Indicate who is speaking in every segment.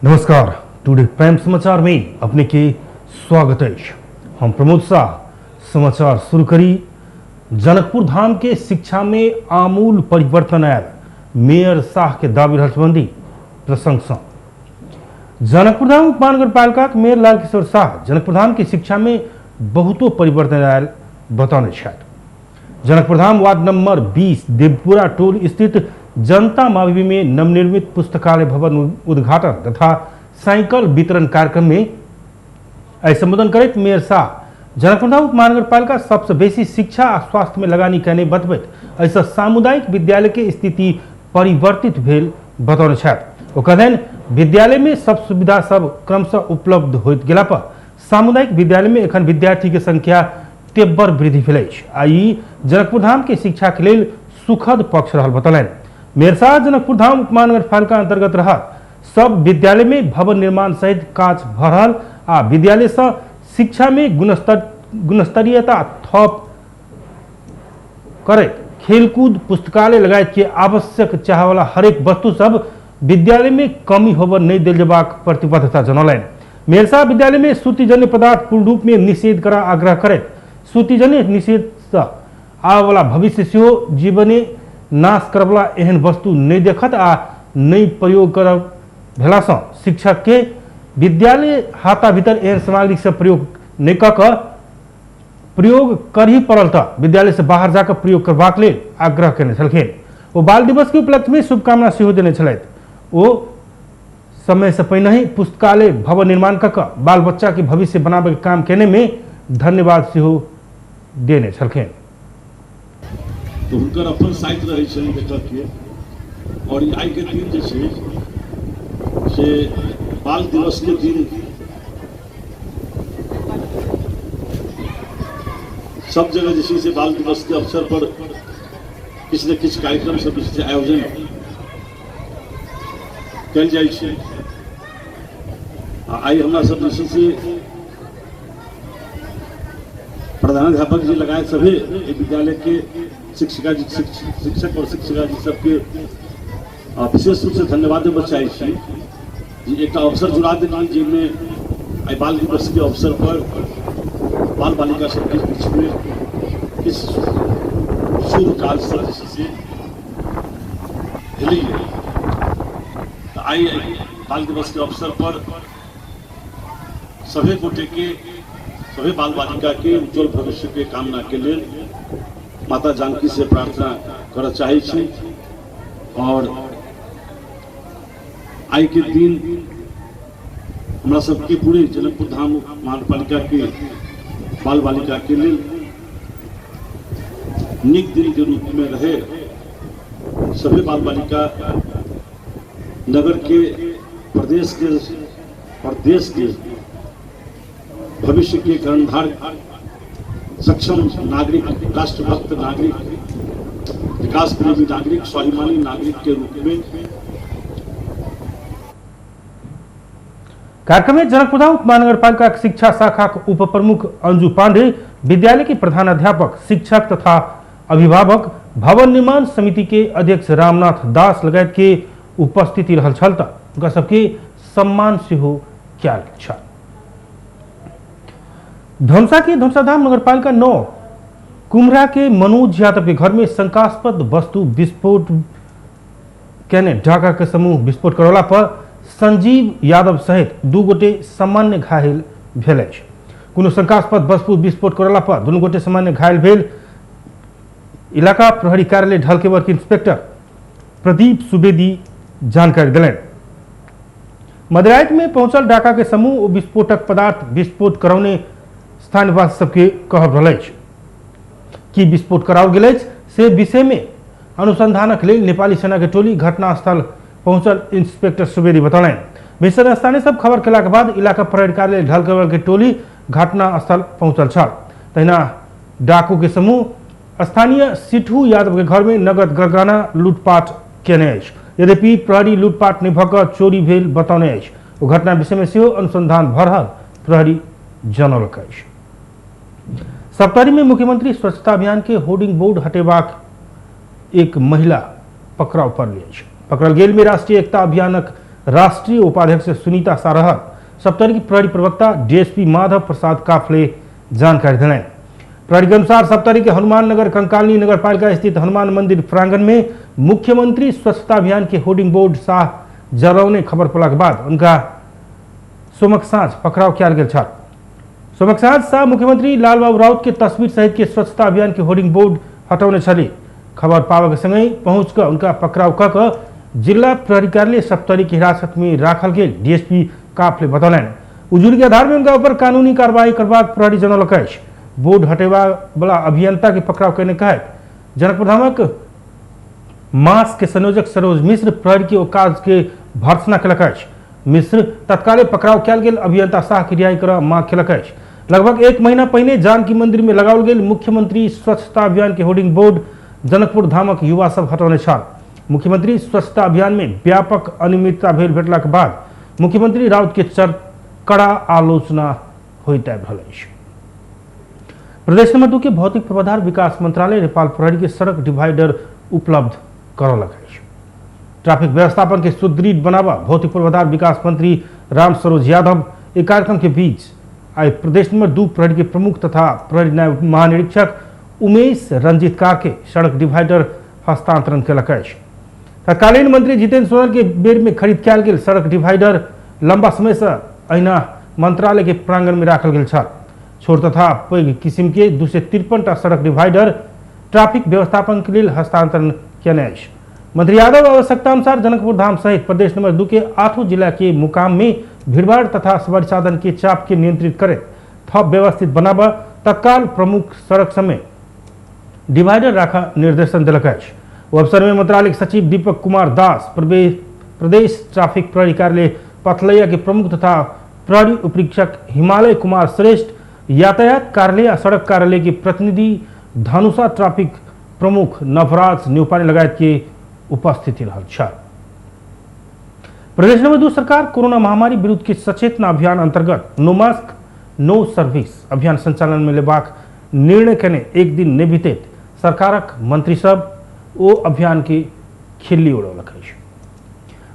Speaker 1: नमस्कार। Today prime समाचार में अपने के स्वागत है। हम प्रमोद शाह समाचार शुरू करी। जनकपुर धाम के शिक्षा में आमूल परिवर्तन आयल, मेयर शाह के दावी हर्षबंदी प्रशंसा। जनकपुर धाम उपमहानगर पालिका के मेयर लाल किशोर शाह जनकपुर धाम की शिक्षा में बहुतो परिवर्तन आयल बताने छथि। Janakpur Dham ward number 20 Devpura toll स्थित जनता मावि में नवनिर्मित पुस्तकालय भवन उद्घाटन तथा साइकिल वितरण कार्यक्रम में संबोधन करते मेयर शाह जनकपुर धाम उपमहानगर पालिका सबसे बेसी शिक्षा और स्वास्थ्य में लगानी करने बतबैत ऐसा सामुदायिक विद्यालय के स्थिति परिवर्तित भेल बतौने छथि। ओ कहलनि विद्यालय में सब सुविधा सब क्रमशः उपलब्ध होइत गेला पर सामुदायिक विद्यालय में एखन विद्यार्थी के संख्या तेब्बर वृद्धि भेल अछि। आई जनकपुर धाम के शिक्षा के लेल सुखद पक्ष रहल बतौलनि। मेयर शाह जनकपुर धाम उपमहानगर पालिका अंतर्गत रहत सब विद्यालय में भवन निर्माण सहित काज भ रहल आ विद्यालय से शिक्षा में गुणस्तरीयता थप करे खेलकूद पुस्तकालय लगायत के आवश्यक चाह वाला हरेक वस्तु सब विद्यालय में कमी होबे नहीं देल जेबाक प्रतिबद्धता जनौलनि। मेयर शाह विद्यालय में सूतिजन्य पदार्थ पूर्ण रूप में निषेध करा आग्रह करैत सूतिजन्य निषेध से आवे वाला भविष्य सेहो जीवने नाश करवला एहन वस्तु नहीं देखत आ नहीं प्रयोग करब भेला से शिक्षक के विद्यालय हाथा भीतर एहन सामग्री से प्रयोग नहीं कर प्रयोग कर ही पड़ल तो विद्यालय से बाहर जाकर प्रयोग करबाक लेल आग्रह केने छलखिन। वो बाल दिवस के उपलक्ष्य में शुभकामना सेहो देने छलैथ। वो समय से पहले ही पुस्तकालय भवन निर्माण कर बाल बच्चा के भविष्य बनाबे के काम केने में धन्यवाद सेहो देने छलखिन।
Speaker 2: तो हुनकर अपन साइट रहे देखिए और आई के दिन से बाल दिवस के दिन सब जगह जैसे से बाल दिवस के अवसर पर किसी न किसी कार्यक्रम सब किसी आयोजन कल जाए। आई हमारा सब जैसे से प्रधानाध्यापक जी लगाए सभी विद्यालय के शिक्षिका जी शिक्षक और शिक्षिका जी सबके विशेष रूप से धन्यवाद देना चाहिए। एक अवसर जुड़ा देना जिनमें बाल दिवस के अवसर पर बाल बालिका सबके बीच में इस शुभ काल से हिली आई बाल दिवस के अवसर पर सभी गोटे के सभी बाल बालिका के उज्जवल भविष्य के कामना के लिए माता जानकी से प्रार्थना कर चाहिए। और आई के दिन हमारा सबके पूरे जनकपुर धाम महानगरपालिका के बाल बालिका के लिए निक दिन के रूप में रहे। सभी बाल बालिका नगर के प्रदेश के और देश के भविष्य के कर्णधार सक्षम नागरिक राष्ट्रभक्त नागरिक विकास प्रेमी नागरिक स्वाभिमानी नागरिक के रूप में
Speaker 1: कार्यक्रम में जनकपुर धाम उपमहानगर पालिका शिक्षा शाखा उप प्रमुख अंजू पांडे, विद्यालय के प्रधानाध्यापक शिक्षक तथा अभिभावक भवन निर्माण समिति के अध्यक्ष रामनाथ दास लगायत के उपस्थिति रहल छल त उनका सबके सम्मान सेहो कयल छल। धनुषा के धनुषाधाम नगरपालिका 9 कुम्हरा के मनोज यादव के घर में शंकास्पद वस्तु विस्फोट कहने ढाका के समूह विस्फोट करौला पर संजीव यादव सहित 2 गोटे सामान्य घायल भेल। कोनो शंकास्पद वस्तु विस्फोट करौला पर 2 गोटे सामान्य घायल भेल। इलाका प्रहरी कार्यालय ढलकेवर के इंस्पेक्टर प्रदीप सुवेदी जानकारी दिलनि। मदराइत में पहुंचल ढाका के समूह विस्फोटक पदार्थ विस्फोट करौने स्थानीय वासी सबके कहब रहल कि विस्फोट कराओल गेल से विषय में अनुसंधानक लेल नेपाली सेना के टोली घटनास्थल पहुंचल इंस्पेक्टर सुवेदी बतौलनि। विषय स्थानीय सब खबर केला के बाद इलाका प्रहरी कार्यालय ढलकेवर के टोली घटनास्थल पहुंचल छल। तहिना डाकू के समूह स्थानीय सिठू यादव के घर में नगद गरगाना लूटपाट केने अछि। यद्यपि प्रहरी लूटपाट नहीं भऽ कऽ चोरी भेल बतौने अछि। ओ घटना विषय में सेहो अनुसंधान भऽ रहल प्रहरी जनौलक अछि। सप्तरी में मुख्यमंत्री स्वच्छता अभियान के होर्डिंग बोर्ड हटेबाक एक महिला पकड़ाव पर पकड़ल गेल में राष्ट्रीय एकता अभियानक राष्ट्रीय उपाध्यक्ष सुनीता सारहर, सप्तरी की प्रहरी प्रवक्ता डीएसपी माधव प्रसाद काफले जानकारी दिलाए। प्रहरी के अनुसार सप्तरी के हनुमान नगर कंकालनी नगर पालिका स्थित हनुमान मंदिर प्रांगण में मुख्यमंत्री स्वच्छता अभियान के होर्डिंग बोर्ड शाह जरौने खबर पड़ला के बाद उनका सोमक साँझ पकड़ाव किया गेल छल। सोमक साँझ शाह मुख्यमंत्री लालबाबू राउत के तस्वीर सहित के स्वच्छता अभियान के होर्डिंग बोर्ड हटौने छली। खबर पावे के संगे पहुंच कर उनका पकड़ाव कर जिला प्रहरी कार्यालय सप्तरी की हिरासत में राखल गेल डीएसपी काफले बतौलन। उजुरी के आधार में उनका ऊपर कानूनी कार्रवाई करबाक प्रहरी जनौलक अछि। बोर्ड हटेवा वाला अभियंता के पकड़ाव करने कहे जनकपुर धामक मास के संयोजक सरोज मिश्र प्रहरी के काज के भर्त्सना कलक अछि। मिश्र तत्काले पकड़ाव कयल गेल अभियंता शाह की रिहाई कर मांग कलक अछि। लगभग 1 महीना पहले जानकी मंदिर में लगाओल गेल मुख्यमंत्री स्वच्छता अभियान के होर्डिंग बोर्ड जनकपुर धामक युवा सब हटौने छल। मुख्यमंत्री स्वच्छता अभियान में व्यापक अनियमितता भेल भेटला के बाद मुख्यमंत्री राउत के कड़ा आलोचना होइत आबि रहल अछि। प्रदेश नंबर 2 के भौतिक पूर्वाधार विकास मंत्रालय नेपाल प्रहरी के सड़क डिवाइडर उपलब्ध करौलक अछि। ट्रैफिक व्यवस्थापन के सुदृढ़ बनावा भौतिक पूर्वाधार विकास मंत्री राम सरोज यादव एक कार्यक्रम के बीच आज प्रदेश नंबर 2 प्रहरी के प्रमुख तथा प्रहरी नायब महानिरीक्षक उमेश रंजीत कार के सड़क डिवाइडर हस्तांतरण कलक अछि। तत्कालीन मंत्री जितेंद्र सोनल के बेर में खरीद कयल गेल सड़क डिवाइडर लंबा समय से अहिना मंत्रालय के प्रांगण में राखल गेल छल। छोट तथा पैघ किस्म के 253 सड़क डिवाइडर ट्रैफिक व्यवस्थापन के लिए हस्तांतरण किया अछि। मंत्री यादव आवश्यकता अनुसार जनकपुर धाम सहित प्रदेश नंबर 2 के 8 जिला के मुकाम में भीड़भाड़ तथा सवारी साधन के चाप के नियंत्रित करे थप व्यवस्थित बनावा तत्काल प्रमुख सड़क समय डिवाइडर राखा निर्देशन दिलक अछि। अवसर में मंत्रालय के सचिव दीपक कुमार दास, प्रदेश ट्रैफिक प्रहरी कार्यालय पथलैया के प्रमुख तथा प्रहरी उपरीक्षक हिमालय कुमार श्रेष्ठ, यातायात कार्यालय सड़क कार्यालय के प्रतिनिधि धनुषा ट्रैफिक प्रमुख नवराज न्यूपानी लगायत के उपस्थिति रहल छल। प्रदेश नंबर 2 सरकार कोरोना महामारी विरुद्ध के सचेतना अभियान अंतर्गत नो मास्क नो सर्विस अभियान संचालन में लेबाक निर्णय कने एक दिन नहीं बीतैत सरकारक मंत्री सब ओ अभियान के खिल्ली उड़ौलक अछि।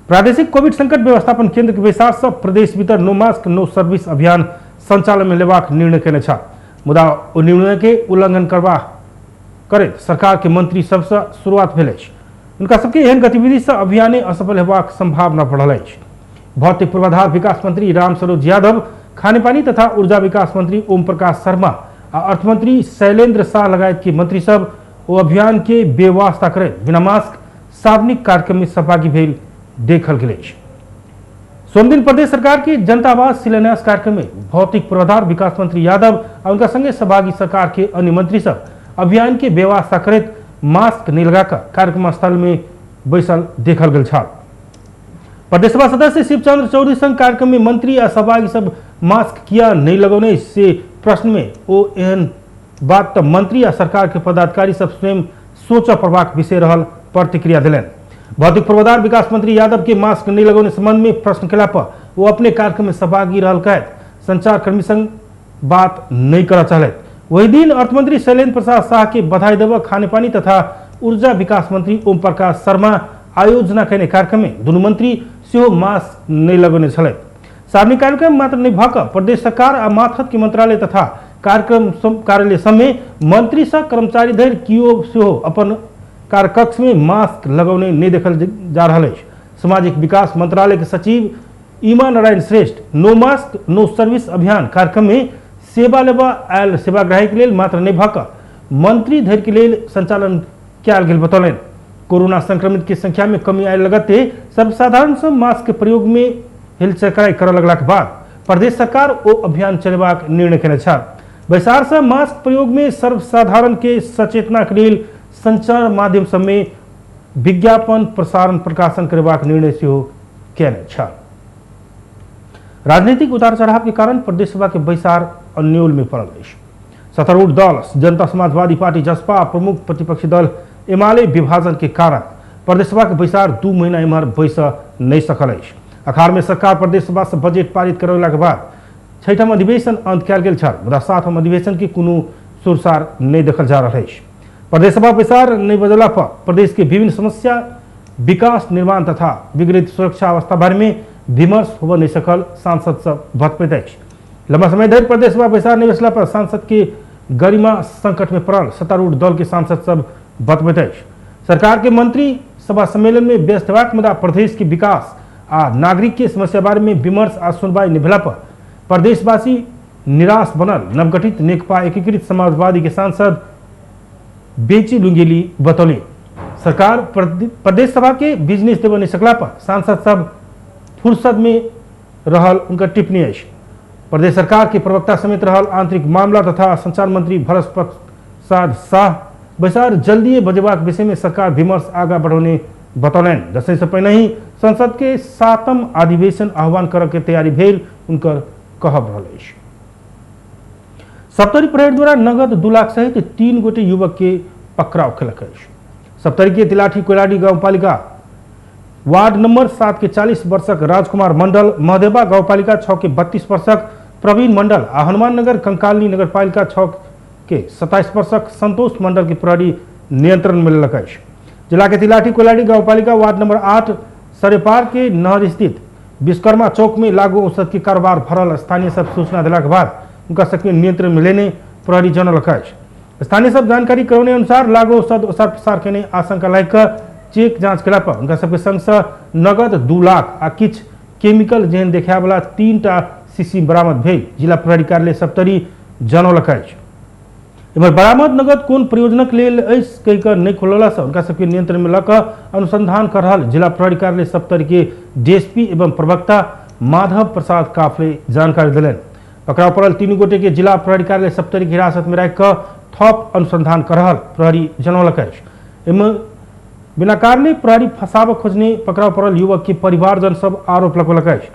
Speaker 1: प्रादेशिक कोविड संकट व्यवस्थापन केंद्र के बैसार से प्रदेश भीतर नो मास्क नो सर्विस अभियान संचालन में लेबाक निर्णय कने छल। मुदा ओ निर्णय के उल्लंघन करबा करैत सरकार के मंत्री सबसे शुरुआत भेल अछि। उनका सबके एहन गतिविधि से अभियाने असफल हेबाक संभावना बढ़ल अछि। भौतिक पूर्वाधार विकास मंत्री राम सरोज यादव, खाने पानी तथा ऊर्जा विकास मंत्री ओम प्रकाश शर्मा आ अर्थमंत्री शैलेंद्र शाह लगायत के मंत्री सब ओ अभियान के बेवास्ता करैत बिना मास्क सार्वजनिक कार्यक्रम में सहभागी भेल देखल गेल अछि। सोमदिन प्रदेश सरकार के जनता आवास शिलान्यास कार्यक्रम में भौतिक पूर्वाधार विकास मंत्री यादव और उनका संगे सहभागी सरकार के अन्य मंत्री सब अभियान के व्यवस्था करैत मास्क नहीं लगाकर कार्यक्रम स्थल में बैसल देखल गेल छल। प्रदेशसभा सदस्य शिवचंद्र चौधरी संग कार्यक्रम में मंत्री आ सहभागी सब मास्क किया नहीं लगौने से प्रश्न में ओ एहन बात तो मंत्री आ सरकार के पदाधिकारी सब स्वयं सोच पड़बाक विषय रहल प्रतिक्रिया दिलन। भौतिक पूर्वाधार विकास मंत्री यादव के मास्क नहीं लगौने संबंध में प्रश्न केला पर वो अपने कार्यक्रम में सहभागी रहल कहत संचार कर्मी संग बात नहीं करना चाहत। वही दिन अर्थमंत्री शैलेंद्र प्रसाद शाह के बधाई देव खाने पानी तथा ऊर्जा विकास मंत्री ओम प्रकाश शर्मा आयोजना करने कार्यक्रम में दोनों मंत्री सेहो मास्क नहीं लगौने छलैथ। सार्वजनिक कार्यक्रम मात्र नहीं भक प्रदेश सरकार आ माथत के मंत्रालय तथा कार्यक्रम कार्यालय सब में मंत्री सा कर्मचारी धरि कियो सेहो अपन कार्यकक्ष में मास्क लगौने नहीं देखल जा रहा है। सामाजिक विकास मंत्रालय के सचिव ईमा नारायण श्रेष्ठ नो मास्क नो सर्विस अभियान कार्यक्रम में सेवा लेवा आयल सेवाग्राही के लिए मात्र नहीं भक मंत्री धरि के लिए संचालन कयल गेल बतौलन। कोरोना संक्रमित की संख्या में कमी आए लगते सर्वसाधारण से मास्क के प्रयोग में हिलचकाई कर लगला के बाद प्रदेश सरकार ओ अभियान चलेबाक निर्णय केने छल। बैसार से मास्क प्रयोग में सर्वसाधारण के सचेतना के लिए संचार माध्यम सब में विज्ञापन प्रसारण प्रकाशन करबाक निर्णय सेहो केने छल। राजनीतिक उतार चढ़ाव के कारण प्रदेश सभा के बैसार अन्योल में पड़ल अछि। सत्तारूढ़ दल जनता समाजवादी पार्टी जसपा प्रमुख प्रतिपक्षी दल एमाले विभाजन के कारण प्रदेश सभा के बैसार 2 महीना इम्हर बैस नहीं सकल अछि। अखाड़ में सरकार प्रदेश सभा से बजट पारित करौला के बाद 6ठम अधिवेशन अंत कयल गेल छल, मुदा 7ठम अधिवेशन के कोनो सुरसार नहीं देखल जा रहल अछि। प्रदेश सभा बैसार नहीं बजला पर प्रदेश के विभिन्न समस्या विकास निर्माण तथा विगलित सुरक्षा अवस्था बारे में विमर्श हो नहीं सकल सांसद सब बतपैत अछि। लंबा समय धरि प्रदेश में पैसा निवेशला पर सांसद के गरिमा संकट में पड़ल सत्तारूढ़ दल के सांसद सब बतपैत अछि। सरकार के मंत्री सभा सम्मेलन में व्यस्त हेबाक मुदा प्रदेश के विकास आ नागरिक के समस्या बारे में विमर्श आ सुनवाई नहीं भेला पर प्रदेशवासी निराश बनल नवगठित नेकपा एकीकृत समाजवादी के सांसद बेची लुंगेली बतौले सरकार प्रदेश सभा के बिजनेस देव नहीं सकला पर सांसद सब फुर्सत में रहल उनका टिप्पणी है। प्रदेश सरकार के प्रवक्ता समेत रहल आंतरिक मामला तथा संचार मंत्री भरत प्रसाद शाह बैसार जल्दी बजेबाक विषय में सरकार विमर्श आगा बढ़ाने बतौलन। दशैं से पहले ही संसद के 7म अधिवेशन आह्वान कर के तैयारी भेल उनकर कहब रहल अछि। सप्तरी परेड द्वारा नगद 2 लाख सहित 3 गोटे युवक के पकड़ाव केलक अछि। सप्तरी के तिलाठी कोइलाडी गांवपालिका वार्ड नंबर 7 के 40 वर्षक राजकुमार मंडल, महदेवा गांवपालिका 6 के 32 वर्षक प्रवीण मंडल आ हनुमान नगर कंकालनी नगरपालिका 6 के 27 वर्षक संतोष मंडल के प्रहरी नियंत्रण में लेलक अछि। जिला के तिलाठी कोइलाडी गांवपालिका वार्ड नंबर 8 सरेपार के नहर स्थित विश्वकर्मा चौक में लागू औषध के कारोबार भरल स्थानीय सब सूचना दिला के बाद उनका सक्रिय नियंत्रण में लेने प्रहरी जनलक अछि। स्थानीय सब जानकारी करौने अनुसार लागू औषध ओसार प्रसार केने आशंका लाग कर चेक जांच केला पर उनका सबके संग से नगद 2 लाख आ किछ केमिकल जेहन देखाय वाला 3टा शीशी बरामद भेल जिला प्रहरी कार्यालय सप्तरी जनौलक अछि। इमहर बरामद नगद कोन प्रयोजनक लेल अछि कहि कऽ नहीं खुलला से उनका सबके नियंत्रण में लऽ अनुसंधान कर रहल जिला प्रहरी कार्यालय सप्तरी के डीएसपी एवं प्रवक्ता माधव प्रसाद काफले जानकारी दिलनि। पकड़ाव पड़ल 3 गोटे के जिला प्रहरी कार्यालय सप्तरी की हिरासत में राखि कऽ थप अनुसंधान कर रहल प्रहरी जनौलक अछि। एहिमे बिना कारणे प्रहरी फंसाब खोजने पकड़ाव पड़ल युवक के परिवारजन सब आरोप लगौलक अछि।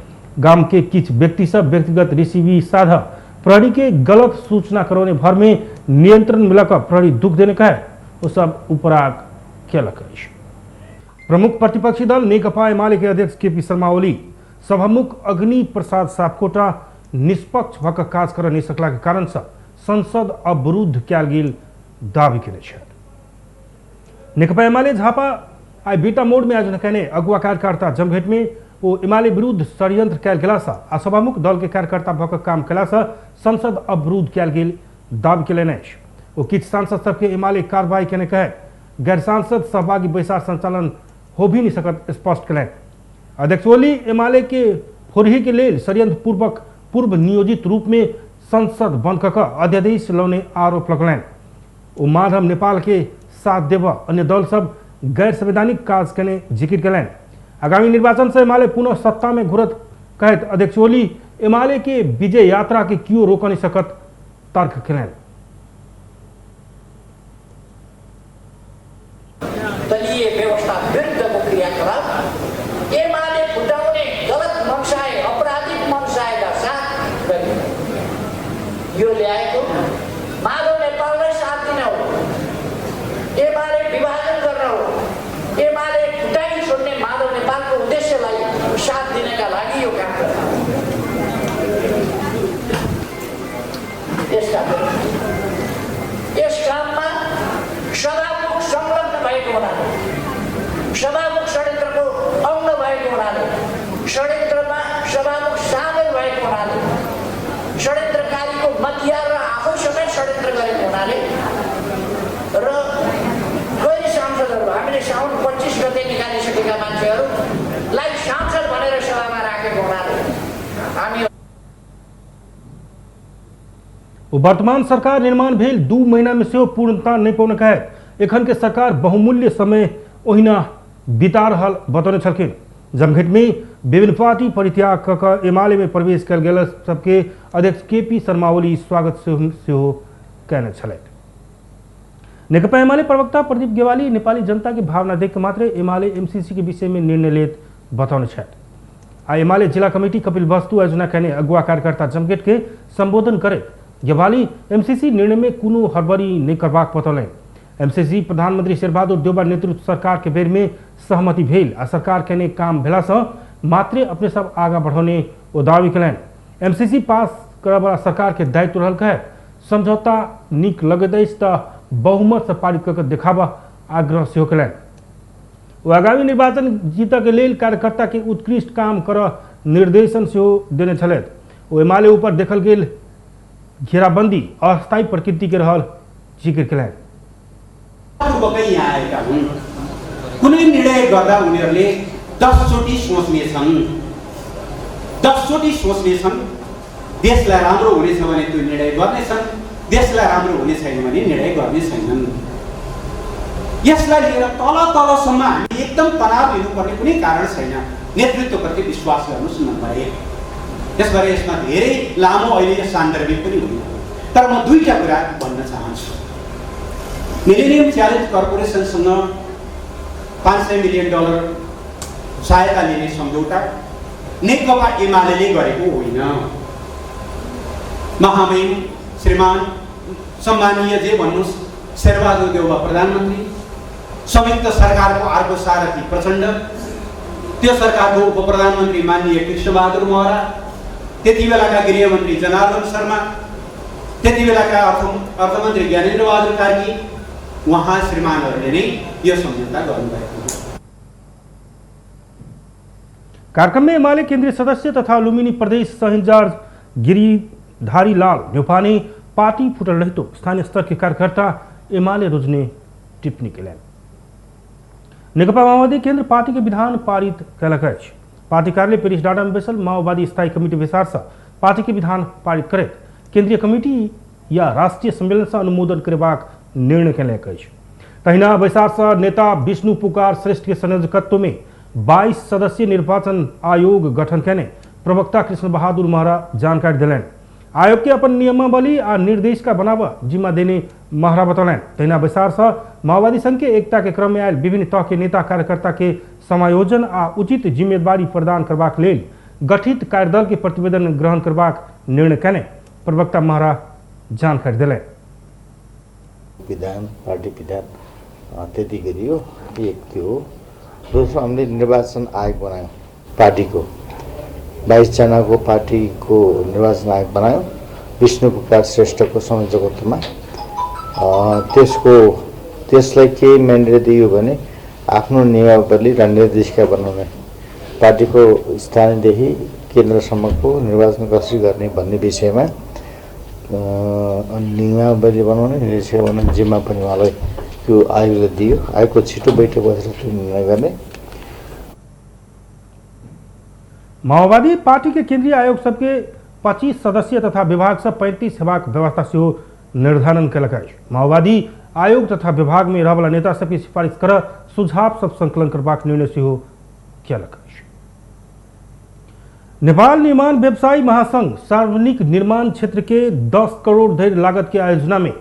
Speaker 1: गाम के किछ व्यक्ति सब व्यक्तिगत रिसीवी साधा प्रहरी के गलत सूचना करौने भर में नियंत्रण मिलकर प्रहरी दुख देने का है वो सब उपराग केलक अछि। प्रमुख प्रतिपक्षी दल नेकपा एमाले के अध्यक्ष केपी शर्मा ओली सभामुख अग्नि प्रसाद सापकोटा निष्पक्ष भऽ कऽ काज कर नहीं सकला के कारण से संसद अवरुद्ध कयल गेल दावी केने छथि। नेकपा एमाले झापा आई बीटा मोड में आयोजन कयने अगुआ कार्यकर्ता जमघट में वो एमाले विरुद्ध षड्यंत्र कयल गेला से आ सभामुख दल के कार्यकर्ता भऽ कऽ काम केला से संसद अवरुद्ध कयल गेल दावी केलनि अछि। वो किछ सांसद सबके एमाले कार्रवाई केने कहे गैर सांसद सहभागी बैसार संचालन हो भी नहीं सकत स्पष्ट कयलनि। अध्यक्ष ओली एमाले के फोरही के लेल षड्यंत्र पूर्वक पूर्व नियोजित रूप में संसद बंद कऽ कऽ अध्यादेश लौने आरोप लगलनि। ओ माधव नेपाल के साथ देव अन्य दल सब गैर संवैधानिक काज केने जिक्र कयलनि। आगामी निर्वाचन से एमाले पुनः सत्ता में घुरत कहत अध्यक्ष ओली एमाले के विजय यात्रा के क्यों रोक नहीं सकत तर्क कयलनि।
Speaker 3: दलीय व्यवस्था विरुद्धको क्रियाकलाप एमाले फुटाउने गलत मंसाए अपराधिक मंसाएका साथ यो ल्याएको माधव नेपाललाई साथ दिन हो, एमाले विभाजन गर्न हो, एमाले फुटाइ छोड्ने माधव नेपालको उद्देश्यलाई साथ दिनका लागि यो काम गर्छ। यस काममा सभामुख संलग्न भएको हुनाले, सभामुख षड्यन्त्रको अंग भएको हुनाले, षड्यन्त्रमा सभामुख सामेल भएको हुनाले, षड्यन्त्रकारीको मतियार र आफै समेत षड्यन्त्र गरेको हुनाले र गैर सांसदहरू हामीले साउन 25 गते निकालिसकेका मान्छेहरूलाई सांसद भनेर सभामा राखेको हुनाले हामी
Speaker 1: वर्तमान सरकार निर्माण भेल 2 महीना में से पूर्णता नहीं पौने कहे एखन के सरकार बहुमूल्य समय ओहिना बिता रहल बतौने छलखिन। जमघट में विभिन्न पार्टी परित्याग कऽ कऽ एमाले में प्रवेश कयल गेल सबके अध्यक्ष केपी शर्मा ओली स्वागत सेहो कयने छलथि। नेकपा एमाले प्रवक्ता प्रदीप गेवाली नेपाली जनता की भावना देख के मात्र एमाले एमसीसी के विषय में निर्णय लेत बतौने छथि। आ एमाले जिला कमेटी कपिल वस्तु आयोजना कयने अगुआ कार्यकर्ता जमघट के संबोधन करे गेवाली एमसीसी निर्णय में कोनो हड़बड़ी नहीं करबाक बतौलनि। एमसीसी प्रधानमंत्री शेरबहादुर देउबा नेतृत्व सरकार के बेर में सहमति भेल आ सरकार केने काम भेला से मात्र अपने सब आगा बढ़ौने ओ दावी कयलनि। एमसीसी पास करय वाला सरकार के दायित्व रहल कहे समझौता नीक लगैत अछि तऽ बहुमत से पारित कऽ के देखाबा आग्रह सेहो कयलनि। वो आगामी निर्वाचन जीतक लेल कार्यकर्ता के उत्कृष्ट काम कर निर्देशन से देने छलैथ। ओ एमाले ऊपर देखल गेल घेराबंदी अस्थायी प्रकृति के रहल जिक्र केलैन।
Speaker 4: यहाँ आएका हुन्, कुनै निर्णय गर्दा उनीहरूले 10 चोटि सोच्नेछन्, 10 चोटि सोच्नेछन्। देशलाई राम्रो हुनेछ भने त्यो निर्णय गर्नेछन्, देशलाई राम्रो हुने छैन भने निर्णय गर्ने छैनन्। यसलाई लिएर तल तलसम्म हामी एकदम तनाव लिनुपर्ने कुनै कारण छैन। नेतृत्वप्रति विश्वास गर्नुहोस् नम्बर 1। त्यसबारे यसमा धेरै लामो अहिले सान्दर्भिक पनि हुने, तर म दुईटा कुरा भन्न चाहन्छु। मिलेनियम च्यालेन्ज कर्पोरेसनसँग $500 मिलियन सहायता लिने सम्झौता नेकपा एमाले गरेको होइन। महामहिम श्रीमान सम्मानीय जे भन्नुहोस् शेरबहादुर देउवा प्रधानमन्त्री, संयुक्त सरकारको अर्को सारथी प्रचण्ड, त्यो सरकारको उप प्रधानमन्त्री माननीय कृष्णबहादुर महरा, त्यति बेलाका गृहमन्त्री जनार्दन शर्मा, त्यति बेलाका अर्थमन्त्री ज्ञानेन्द्र बहादुर कार्की, उहाँ श्रीमानहरूले नै यो सम्झौता गर्नुभएको हो।
Speaker 1: कार्यक्रम में एमाले केंद्रीय सदस्य तथा लुम्बिनी प्रदेश सह इंचार्ज गिरिधारी लाल न्यौपाने पार्टी फुटल रहितो स्थानीय स्तर के कार्यकर्ता एमाले रोजने टिप्पणी केलैन। नेकपा माओवादी केंद्र पार्टी के विधान पारित कयलक अछि। पार्टी कार्यालय पेरिस डाँडा में बैसल माओवादी स्थायी कमिटी बैसार से पार्टी के विधान पारित करैत केंद्रीय कमिटी या राष्ट्रीय सम्मेलन से अनुमोदन करेबाक निर्णय कयलक अछि। तहिना बैसार से नेता विष्णु पुकार श्रेष्ठ के संयोजकत्व में 22 सदस्यीय निर्वाचन आयोग गठन करने प्रवक्ता कृष्ण बहादुर महरा जानकारी दिलैन। आयोग के अपन नियमावली आ निर्देश का बनाव जिम्मा देने महरा बतौलैन। तहिना बैसार से माओवादी संघ के एकता के क्रम में आयल विभिन्न तह के नेता कार्यकर्ता के समायोजन आ उचित जिम्मेदारी प्रदान करबाक लेल गठित कार्यदल के प्रतिवेदन ग्रहण करबाक निर्णय कयने प्रवक्ता महरा जानकारी दिलैन।
Speaker 5: विधान पार्टी विधान त्यति गरियो, एक थियो। दोस्रो हामीले निर्वाचन आयोग बनायौँ, पार्टीको 22 जनाको पार्टीको निर्वाचन आयोग बनायौँ विष्णु पुकार श्रेष्ठको संयोजकत्वमा। त्यसलाई के म्यान्डेट दियो भने आफ्नो नियमावली र निर्देशिका बनाउने, पार्टीको स्थानीयदेखि केन्द्रसम्मको निर्वाचन कसरी गर्ने भन्ने विषयमा नियमावली बनाउने, निर्देशिका बनाउने जिम्मा पनि उहाँलाई त्यो आयोगले दियो। आयोगको छिटो बैठक बसेर त्यो निर्णय गर्ने।
Speaker 1: माओवादी पार्टी के केंद्रीय आयोग सबके 25 सदस्य तथा विभाग से 35 हेबाक व्यवस्था से निर्धारण कयलक अछि। माओवादी आयोग तथा विभाग में रहबला नेता सबके सिफारिश कर सुझाव सब संकलन करबाक निर्णय से कयलक अछि। नेपाल निर्माण व्यवसायी महासंघ सार्वजनिक निर्माण क्षेत्र के 10 करोड़ धरि लागत के आयोजना में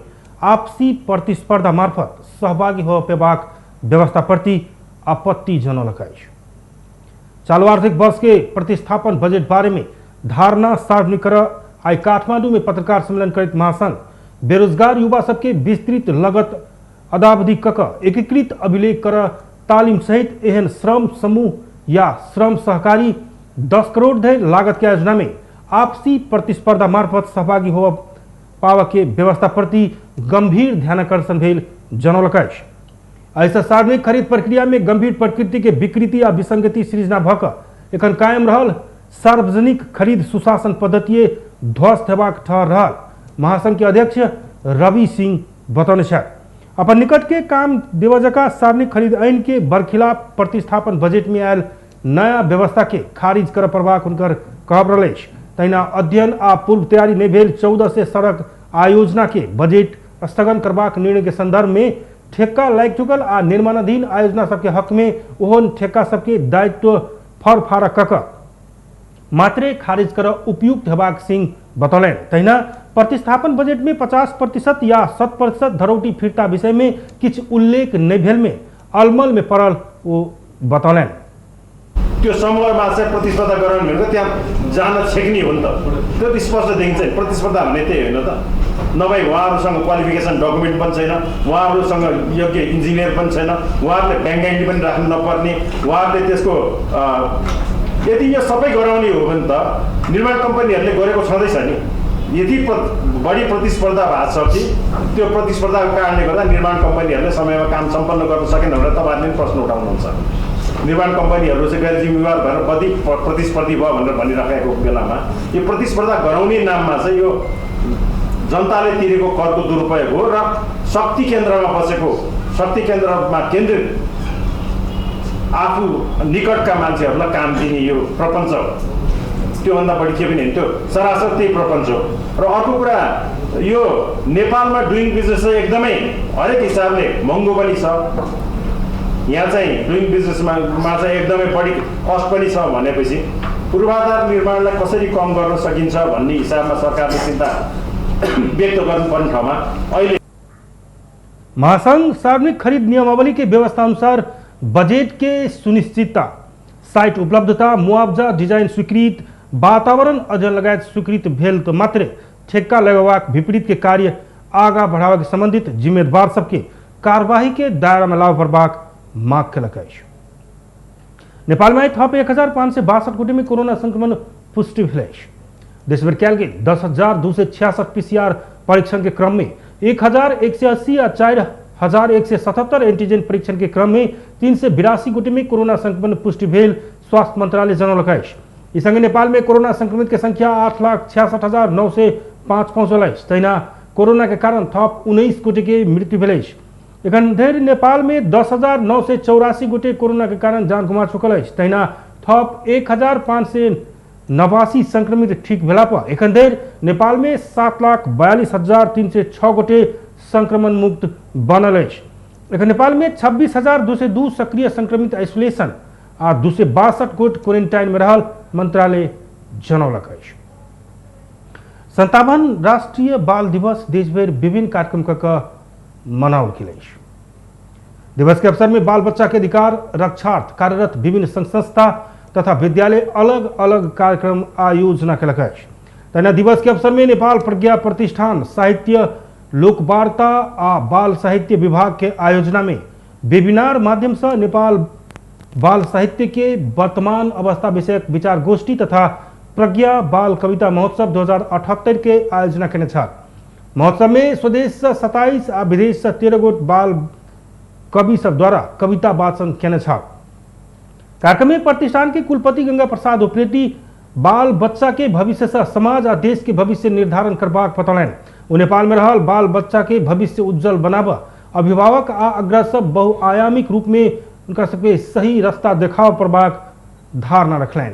Speaker 1: आपसी प्रतिस्पर्धा मार्फत सहभागी हो पेबाक व्यवस्था प्रति आपत्ति जनौलक अछि। चालू आर्थिक वर्ष के प्रतिस्थापन बजट बारे में धारणा सार्वजनिक कर आई काठमांडू में पत्रकार सम्मेलन करित महासंघ बेरोजगार युवा सबके विस्तृत लागत अदावधि कक एकीकृत अभिलेख कर तालीम सहित एहन श्रम समूह या श्रम सहकारी 10 करोड़ धरि लागत के आयोजना में आपसी प्रतिस्पर्धा मार्फत सहभागी हो पाव के व्यवस्था प्रति गंभीर ध्यानाकर्षण भेल जनौलक अछि। ऐसा सार्वजनिक खरीद प्रक्रिया में गंभीर प्रकृति के विकृति या विसंगति सृजना भक एखन कायम रहल सार्वजनिक खरीद सुशासन पद्धति ध्वस्त हेबाक ठहर रहल महासंघ के अध्यक्ष रवि सिंह बतौने छथि। अपन निकट के काम देवजका सार्वजनिक खरीद ऐन के बरखिलाफ प्रतिस्थापन बजट में आयल नया व्यवस्था के खारिज कर पड़बाक हुनकर कहब रहल अछि। तहिना अध्ययन आ पूर्व तैयारी नहीं भेल 14 से सड़क आयोजना के बजट स्थगन करबाक निर्णय के संदर्भ में ठेका लाग चुकल आ निर्माणाधीन आयोजना सबके हक में ओहन ठेका सबके दायित्व फरफारा कक मात्रे खारिज कर उपयुक्त हेबाक सिंह बतौलन। तहिना प्रतिस्थापन बजट में 50% या 100% धरौटी फिर्ता विषय में किछ उल्लेख नहीं भेल में अलमल में पड़ल वो बतौलन।
Speaker 6: त्यो समूहमा चाहिँ प्रतिस्पर्धा गराउनु भनेको त्यहाँ जान छेक्ने हो नि त, त्यो स्पष्ट देखिन्छ। प्रतिस्पर्धा भन्ने त्यही होइन त, नभए उहाँहरूसँग क्वालिफिकेसन डकुमेन्ट पनि छैन, उहाँहरूसँग योग्य इन्जिनियर पनि छैन, उहाँहरूले ब्याङ्क ग्यारेन्टी पनि राख्नु नपर्ने, उहाँहरूले त्यसको यदि यो सबै गराउने हो भने त निर्माण कम्पनीहरूले गरेको छँदैछ नि। यदि बढी प्रतिस्पर्धा भएको छ कि त्यो प्रतिस्पर्धाको कारणले गर्दा निर्माण कम्पनीहरूले समयमा काम सम्पन्न गर्न सकेन भनेर तपाईँहरूले पनि प्रश्न उठाउनुहुन्छ। निर्माण कम्पनीहरू चाहिँ गैर जिम्मेवार भएर बढी प्रतिस्पर्धी भयो भनेर भनिराखेको बेलामा यो प्रतिस्पर्धा गराउने नाममा चाहिँ यो जनताले तिरेको करको दुरुपयोग हो र शक्ति केन्द्रमा बसेको शक्ति केन्द्रमा केन्द्रित आफू निकटका मान्छेहरूलाई काम दिने यो प्रपञ्च त्योभन्दा बढी के पनि होइन, त्यो सरासर त्यही प्रपञ्च हो। र अर्को कुरा यो नेपालमा डुइङ बिजनेस चाहिँ एकदमै हरेक हिसाबले महँगो पनि छ। यहाँ चाहिँ डुइङ बिजनेसमा चाहिँ एकदमै बढी कस्ट पनि छ भनेपछि पूर्वाधार निर्माणलाई कसरी कम गर्न सकिन्छ भन्ने हिसाबमा सरकारले चिन्ता व्यक्त गर्नुपर्ने ठाउँमा अहिले
Speaker 1: महासंघ सार्वजनिक खरीद नियमावली के व्यवस्था अनुसार बजट के सुनिश्चितता, साइट उपलब्धता, मुआवजा, डिजाइन स्वीकृत, वातावरण अध्ययन लगायत स्वीकृत भेल तो मात्र ठेक्का लगवाक विपरीत के कार्य आगा बढ़ावा के संबंधित जिम्मेदार सबके कार्यवाही के दायरा में लाभ भरबाक मांग कलक। नेपाल में थप 1562 गोटे में कोरोना संक्रमण पुष्टि भेल। देशभर कयल गेल 10,266 पीसीआर परीक्षण के क्रम में 1,180 और 4,177 एंटीजन परीक्षण के क्रम में 382 गोटे में कोरोना संक्रमण पुष्टि भेल स्वास्थ्य मंत्रालय जनौलक। इस संगे नेपाल में कोरोना संक्रमित के संख्या 8,66,905 पहुंचल। तहिना कोरोना के कारण थप 19 गोटे के मृत्यु भेल। एखन धरि नेपाल में 10,984 गोटे कोरोना के कारण जान गुमा चुकल। तहिना थप 1,589 संक्रमित ठीक भेला पर एखन धरि नेपाल में 7,42,306 गोटे संक्रमण मुक्त बनल। एखन नेपाल में 26,202 सक्रिय संक्रमित आइसोलेशन आ 262 गोट क्वारेंटाइन में रहल मंत्रालय जनौलक। 57 राष्ट्रीय बाल दिवस देशभर विभिन्न कार्यक्रम क मनाओल गेल। दिवस के अवसर में बाल बच्चा के अधिकार रक्षार्थ कार्यरत विभिन्न संघ संस्था तथा विद्यालय अलग अलग कार्यक्रम आयोजना कलक। तहिना दिवस के अवसर में नेपाल प्रज्ञा प्रतिष्ठान साहित्य लोकवार्ता आ बाल साहित्य विभाग के आयोजना में वेबिनार माध्यम से नेपाल बाल साहित्य के वर्तमान अवस्था विषयक विचार गोष्ठी तथा प्रज्ञा बाल कविता महोत्सव 2078 के आयोजना केने छल। महोत्सव में स्वदेश से 27 आ विदेश से 13 गोट बाल कवि सब द्वारा कविता वाचन केने छल। कार्यक्रम में प्रतिष्ठान के कुलपति गंगा प्रसाद उप्रेती बाल बच्चा के भविष्य से समाज और देश के भविष्य निर्धारण करबाक बतौलन। वो नेपाल में रहल बाल बच्चा के भविष्य उज्जवल बनाब अभिभावक आ अग्रसर बहुआयामिक रूप में उनका सबके सही रास्ता देखाव परबाक धारणा रखलन।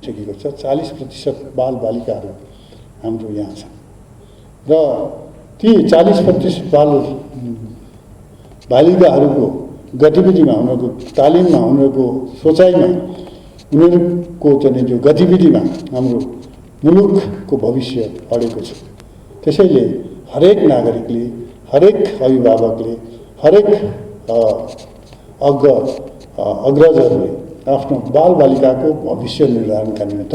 Speaker 7: 40% बाल बालिकाहरू हाम्रो यहाँ छन् र ती 40% बाल बालिकाहरूको गतिविधिमा उनीहरूको तालिममा उनीहरूको सोचाइमा उनीहरूको चाहिँ जो गतिविधिमा हाम्रो मुलुकको भविष्य अडेको छ। त्यसैले हरेक नागरिकले हरेक अभिभावकले हरेक अग्रजहरूले आफ्नो बाल बालिकाको भविष्य निर्धारणका निमित्त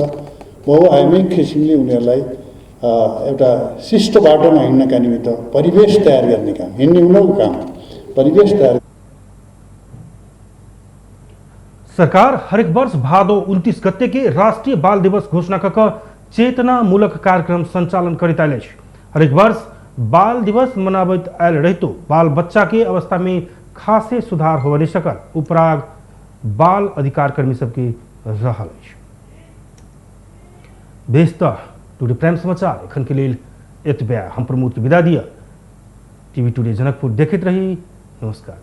Speaker 7: बहुआयामिक किसिमले उनीहरूलाई एउटा शिष्ट बाटोमा हिँड्नका निमित्त परिवेश तयार गर्ने काम, हिँड्ने उनीहरूको काम परिवेश तयार।
Speaker 1: सरकार हरेक वर्ष भादो 29 गते के राष्ट्रीय बाल दिवस घोषणा कर चेतना मूलक कार्यक्रम संचालन करित आयल। हरेक वर्ष बाल दिवस मनावत आयल रहतो बाल बच्चा के अवस्था में खासे सुधार हो नहीं सकल। उपराग बाल अधिकार कर्मी सबके रहल। बेस्ता टुडे प्राइम समाचार एखन के लिए एतबे। हम प्रमोद के विदा दिया। टीवी टुडे जनकपुर देखते रही। नमस्कार।